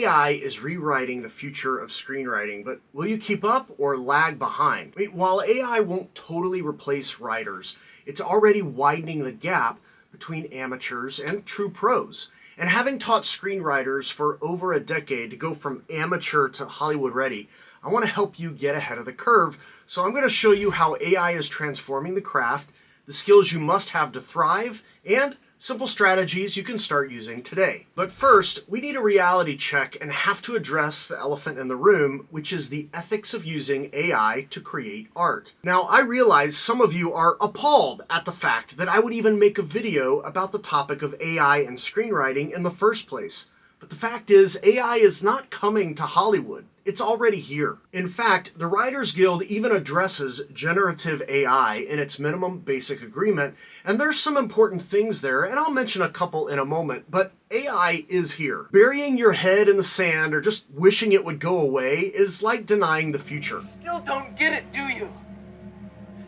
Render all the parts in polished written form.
AI is rewriting the future of screenwriting, but will you keep up or lag behind? While AI won't totally replace writers, it's already widening the gap between amateurs and true pros. And having taught screenwriters for over a decade to go from amateur to Hollywood ready, I want to help you get ahead of the curve. So I'm going to show you how AI is transforming the craft, the skills you must have to thrive, and simple strategies you can start using today. But first, we need a reality check and have to address the elephant in the room, which is the ethics of using AI to create art. Now, I realize some of you are appalled at the fact that I would even make a video about the topic of AI and screenwriting in the first place. But the fact is, AI is not coming to Hollywood. It's already here. In fact, the Writers Guild even addresses generative AI in its minimum basic agreement, and there's some important things there, and I'll mention a couple in a moment, but AI is here. Burying your head in the sand or just wishing it would go away is like denying the future. Still don't get it, do you?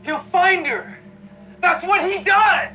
He'll find her. That's what he does.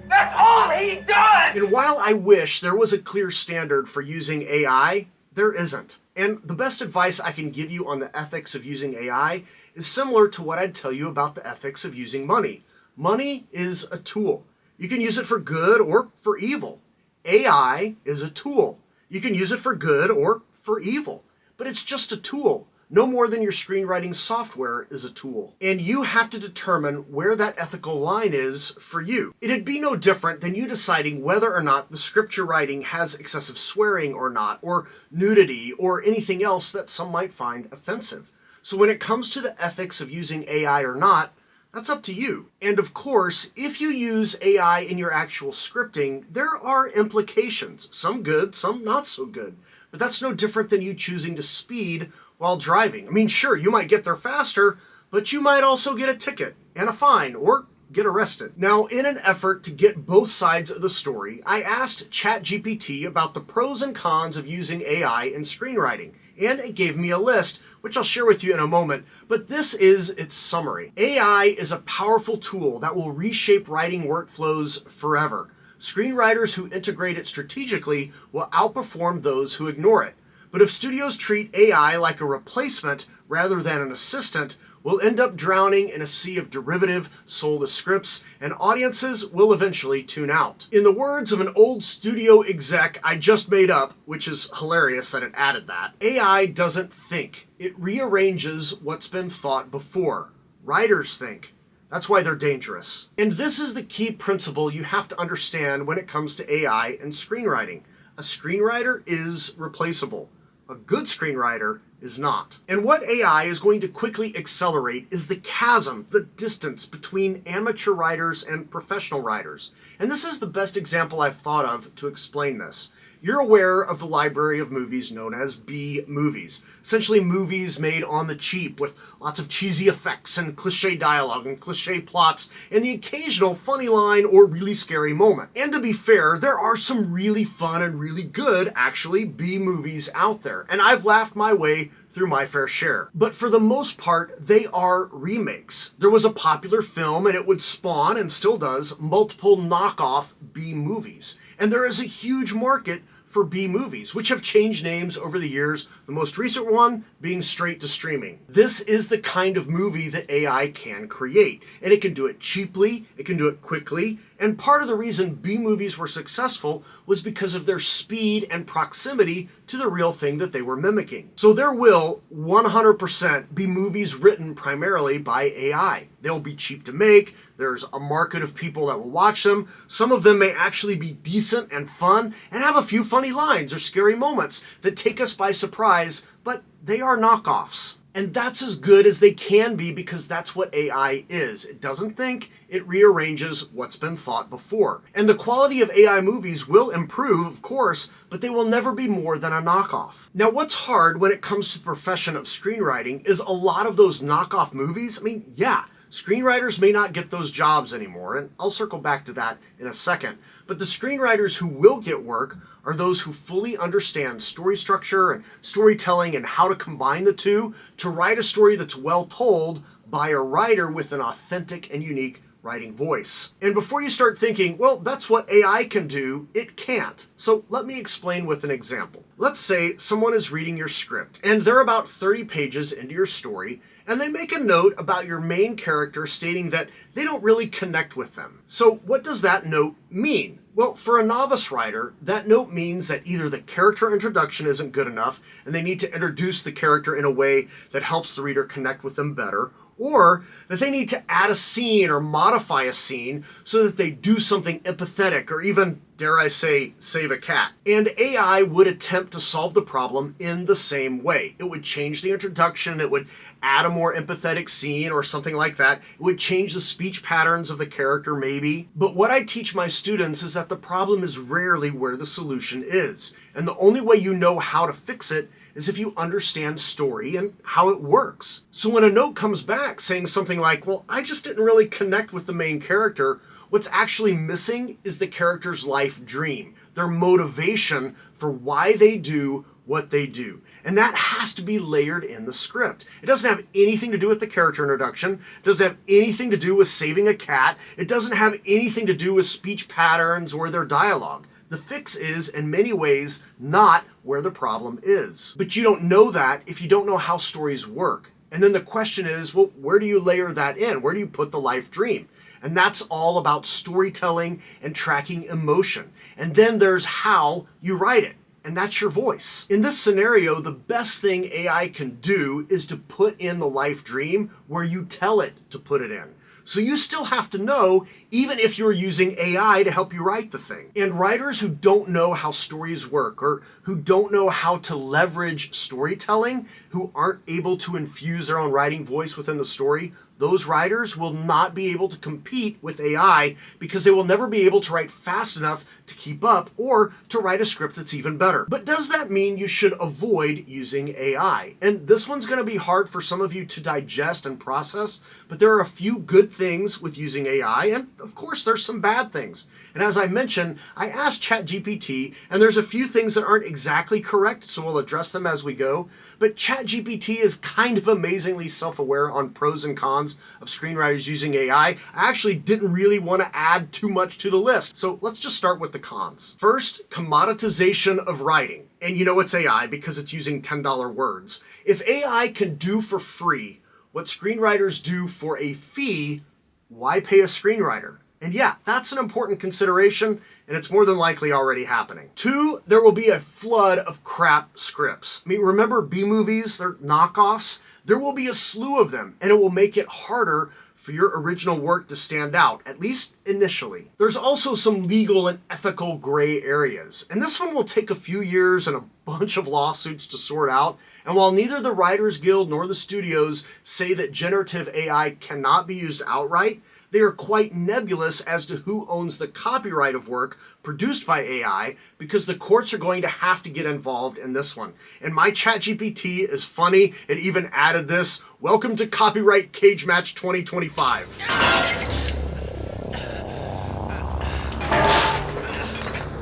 That's all he does! And while I wish there was a clear standard for using AI, there isn't. And the best advice I can give you on the ethics of using AI is similar to what I'd tell you about the ethics of using money. Money is a tool. You can use it for good or for evil. AI is a tool. You can use it for good or for evil. But it's just a tool. No more than your screenwriting software is a tool. And you have to determine where that ethical line is for you. It'd be no different than you deciding whether or not the script you're writing has excessive swearing or not, or nudity, or anything else that some might find offensive. So when it comes to the ethics of using AI or not, that's up to you. And of course, if you use AI in your actual scripting, there are implications. Some good, some not so good. But that's no different than you choosing to speed while driving. I mean, sure, you might get there faster, but you might also get a ticket and a fine or get arrested. Now, in an effort to get both sides of the story, I asked ChatGPT about the pros and cons of using AI in screenwriting, and it gave me a list, which I'll share with you in a moment, but this is its summary. AI is a powerful tool that will reshape writing workflows forever. Screenwriters who integrate it strategically will outperform those who ignore it. But if studios treat AI like a replacement rather than an assistant, we'll end up drowning in a sea of derivative, soulless scripts, and audiences will eventually tune out. In the words of an old studio exec I just made up, which is hilarious that it added that, AI doesn't think. It rearranges what's been thought before. Writers think. That's why they're dangerous. And this is the key principle you have to understand when it comes to AI and screenwriting. A screenwriter is replaceable. A good screenwriter is not. And what AI is going to quickly accelerate is the chasm, the distance between amateur writers and professional writers. And this is the best example I've thought of to explain this. You're aware of the library of movies known as B movies. Essentially movies made on the cheap with lots of cheesy effects and cliche dialogue and cliche plots and the occasional funny line or really scary moment. And to be fair, there are some really fun and really good, actually, B movies out there. And I've laughed my way through my fair share. But for the most part, they are remakes. There was a popular film and it would spawn, and still does, multiple knockoff B movies. And there is a huge market for B movies, which have changed names over the years, the most recent one being straight to streaming. This is the kind of movie that AI can create, and it can do it cheaply, it can do it quickly, and part of the reason B movies were successful was because of their speed and proximity to the real thing that they were mimicking. So there will 100% be movies written primarily by AI. They'll be cheap to make. There's a market of people that will watch them. Some of them may actually be decent and fun and have a few funny lines or scary moments that take us by surprise, but they are knockoffs. And that's as good as they can be because that's what AI is. It doesn't think, it rearranges what's been thought before. And the quality of AI movies will improve, of course, but they will never be more than a knockoff. Now, what's hard when it comes to the profession of screenwriting is a lot of those knockoff movies. I mean, yeah, screenwriters may not get those jobs anymore, and I'll circle back to that in a second. But the screenwriters who will get work are those who fully understand story structure and storytelling and how to combine the two to write a story that's well told by a writer with an authentic and unique writing voice. And before you start thinking, well, that's what AI can do, it can't. So let me explain with an example. Let's say someone is reading your script and they're about 30 pages into your story, and they make a note about your main character stating that they don't really connect with them. So what does that note mean? Well, for a novice writer, that note means that either the character introduction isn't good enough and they need to introduce the character in a way that helps the reader connect with them better, or that they need to add a scene or modify a scene so that they do something empathetic or even, dare I say, save a cat. And AI would attempt to solve the problem in the same way. It would change the introduction, it would add a more empathetic scene or something like that. It would change the speech patterns of the character maybe. But what I teach my students is that the problem is rarely where the solution is. And the only way you know how to fix it is if you understand story and how it works. So when a note comes back saying something like, well, I just didn't really connect with the main character, what's actually missing is the character's life dream, their motivation for why they do what they do. And that has to be layered in the script. It doesn't have anything to do with the character introduction. It doesn't have anything to do with saving a cat. It doesn't have anything to do with speech patterns or their dialogue. The fix is, in many ways, not where the problem is. But you don't know that if you don't know how stories work. And then the question is, well, where do you layer that in? Where do you put the life dream? And that's all about storytelling and tracking emotion. And then there's how you write it. And that's your voice. In this scenario, the best thing AI can do is to put in the life dream where you tell it to put it in. So you still have to know, even if you're using AI to help you write the thing. And writers who don't know how stories work or who don't know how to leverage storytelling, who aren't able to infuse their own writing voice within the story, those writers will not be able to compete with AI because they will never be able to write fast enough to keep up or to write a script that's even better. But does that mean you should avoid using AI? And this one's going to be hard for some of you to digest and process, but there are a few good things with using AI, and of course there's some bad things. And as I mentioned, I asked ChatGPT, and there's a few things that aren't exactly correct, so we'll address them as we go. But ChatGPT is kind of amazingly self-aware on pros and cons of screenwriters using AI. I actually didn't really want to add too much to the list. So let's just start with the cons. First, commoditization of writing. And you know it's AI because it's using $10 words. If AI can do for free what screenwriters do for a fee, why pay a screenwriter? And yeah, that's an important consideration, and it's more than likely already happening. Two, there will be a flood of crap scripts. I mean, remember B-movies, they're knockoffs? There will be a slew of them, and it will make it harder for your original work to stand out, at least initially. There's also some legal and ethical gray areas, and this one will take a few years and a bunch of lawsuits to sort out. And while neither the Writers Guild nor the studios say that generative AI cannot be used outright, they are quite nebulous as to who owns the copyright of work produced by AI because the courts are going to have to get involved in this one. And my ChatGPT is funny. It even added this, "Welcome to Copyright Cage Match 2025.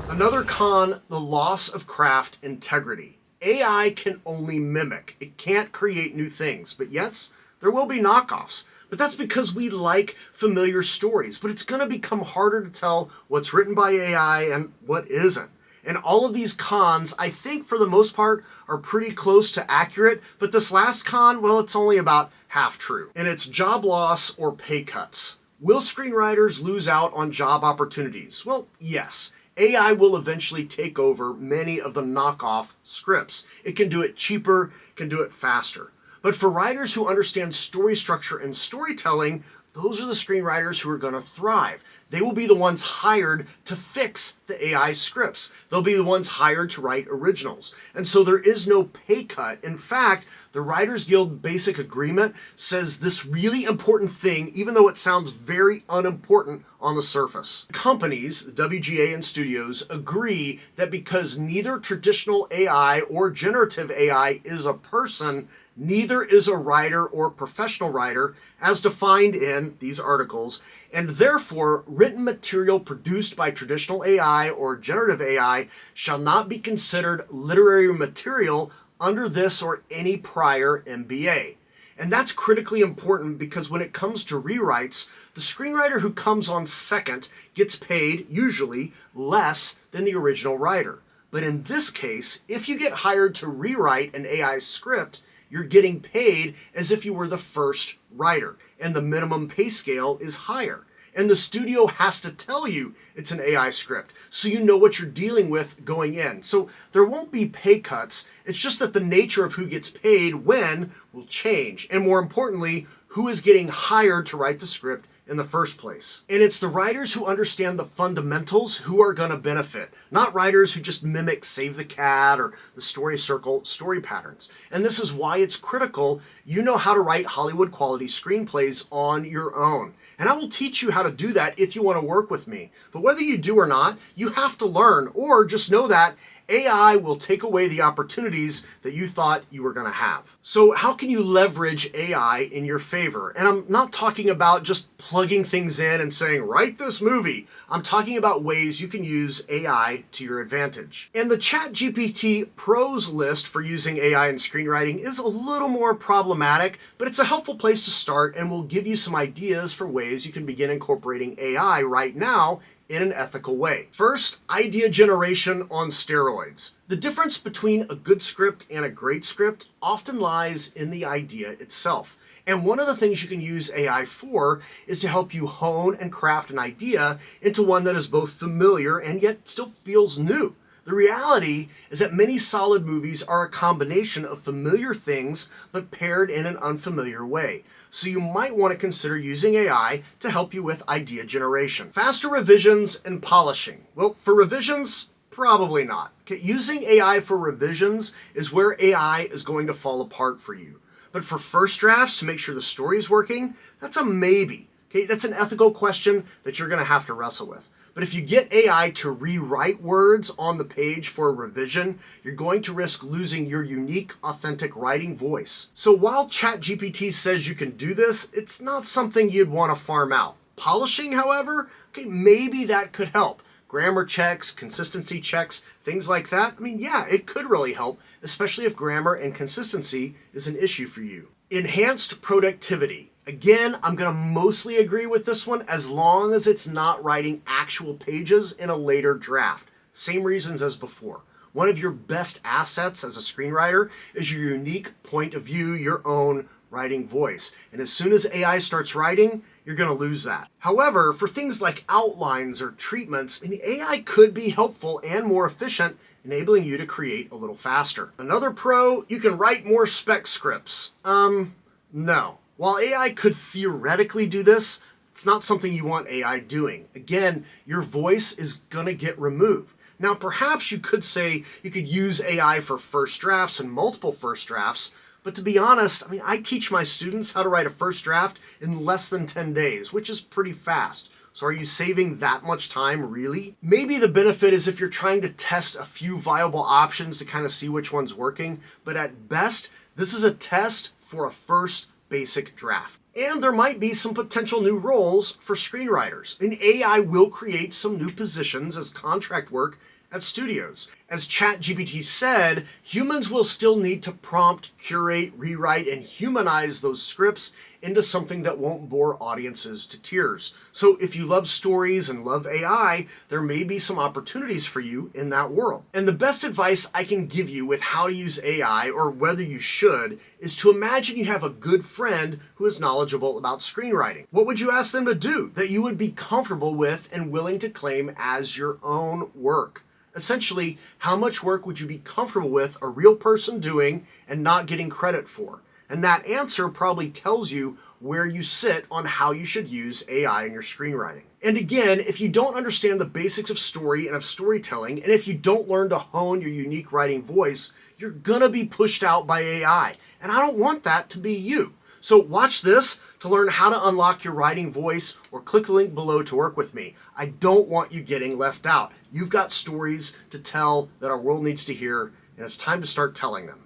Another con, the loss of craft integrity. AI can only mimic. It can't create new things. But yes, there will be knockoffs. But that's because we like familiar stories. But it's going to become harder to tell what's written by AI and what isn't. And all of these cons, I think for the most part, are pretty close to accurate. But this last con, well, it's only about half true. And it's job loss or pay cuts. Will screenwriters lose out on job opportunities? Well, yes. AI will eventually take over many of the knockoff scripts. It can do it cheaper, can do it faster. But for writers who understand story structure and storytelling, those are the screenwriters who are going to thrive. They will be the ones hired to fix the AI scripts. They'll be the ones hired to write originals. And so there is no pay cut. In fact, the Writers Guild Basic Agreement says this really important thing, even though it sounds very unimportant on the surface. Companies, the WGA and studios, agree that because neither traditional AI or generative AI is a person, neither is a writer or professional writer, as defined in these articles, and therefore written material produced by traditional AI or generative AI shall not be considered literary material under this or any prior MBA. And that's critically important because when it comes to rewrites, the screenwriter who comes on second gets paid, usually, less than the original writer. But in this case, if you get hired to rewrite an AI script, you're getting paid as if you were the first writer, and the minimum pay scale is higher. And the studio has to tell you it's an AI script, so you know what you're dealing with going in. So there won't be pay cuts, it's just that the nature of who gets paid when will change. And more importantly, who is getting hired to write the script in the first place. And it's the writers who understand the fundamentals who are going to benefit, not writers who just mimic Save the Cat or the Story Circle story patterns. And this is why it's critical you know how to write Hollywood quality screenplays on your own. And I will teach you how to do that if you want to work with me. But whether you do or not, you have to learn, or just know that AI will take away the opportunities that you thought you were going to have. So how can you leverage AI in your favor? And I'm not talking about just plugging things in and saying, write this movie. I'm talking about ways you can use AI to your advantage. And the ChatGPT pros list for using AI in screenwriting is a little more problematic, but it's a helpful place to start and will give you some ideas for ways you can begin incorporating AI right now in an ethical way. First, idea generation on steroids. The difference between a good script and a great script often lies in the idea itself. And one of the things you can use AI for is to help you hone and craft an idea into one that is both familiar and yet still feels new. The reality is that many solid movies are a combination of familiar things but paired in an unfamiliar way. So you might want to consider using AI to help you with idea generation. Faster revisions and polishing. Well, for revisions, probably not. Okay, using AI for revisions is where AI is going to fall apart for you. But for first drafts, to make sure the story is working, that's a maybe. Okay, that's an ethical question that you're going to have to wrestle with. But if you get AI to rewrite words on the page for a revision, you're going to risk losing your unique, authentic writing voice. So while ChatGPT says you can do this, it's not something you'd want to farm out. Polishing, however, okay, maybe that could help. Grammar checks, consistency checks, things like that. I mean, yeah, it could really help, especially if grammar and consistency is an issue for you. Enhanced productivity. Again, I'm going to mostly agree with this one as long as it's not writing actual pages in a later draft. Same reasons as before. One of your best assets as a screenwriter is your unique point of view, your own writing voice. And as soon as AI starts writing, you're going to lose that. However, for things like outlines or treatments, AI could be helpful and more efficient, enabling you to create a little faster. Another pro, you can write more spec scripts. No. While AI could theoretically do this, it's not something you want AI doing. Again, your voice is going to get removed. Now, perhaps you could say you could use AI for first drafts and multiple first drafts, but to be honest, I teach my students how to write a first draft in less than 10 days, which is pretty fast. So are you saving that much time, really? Maybe the benefit is if you're trying to test a few viable options to kind of see which one's working, but at best, this is a test for a first basic draft. And there might be some potential new roles for screenwriters. And AI will create some new positions as contract work at studios. As ChatGPT said, humans will still need to prompt, curate, rewrite, and humanize those scripts into something that won't bore audiences to tears. So if you love stories and love AI, there may be some opportunities for you in that world. And the best advice I can give you with how to use AI, or whether you should, is to imagine you have a good friend who is knowledgeable about screenwriting. What would you ask them to do that you would be comfortable with and willing to claim as your own work? Essentially, how much work would you be comfortable with a real person doing and not getting credit for? And that answer probably tells you where you sit on how you should use AI in your screenwriting. And again, if you don't understand the basics of story and of storytelling, and if you don't learn to hone your unique writing voice, you're gonna be pushed out by AI. And I don't want that to be you. So watch this to learn how to unlock your writing voice, or click the link below to work with me. I don't want you getting left out. You've got stories to tell that our world needs to hear, and it's time to start telling them.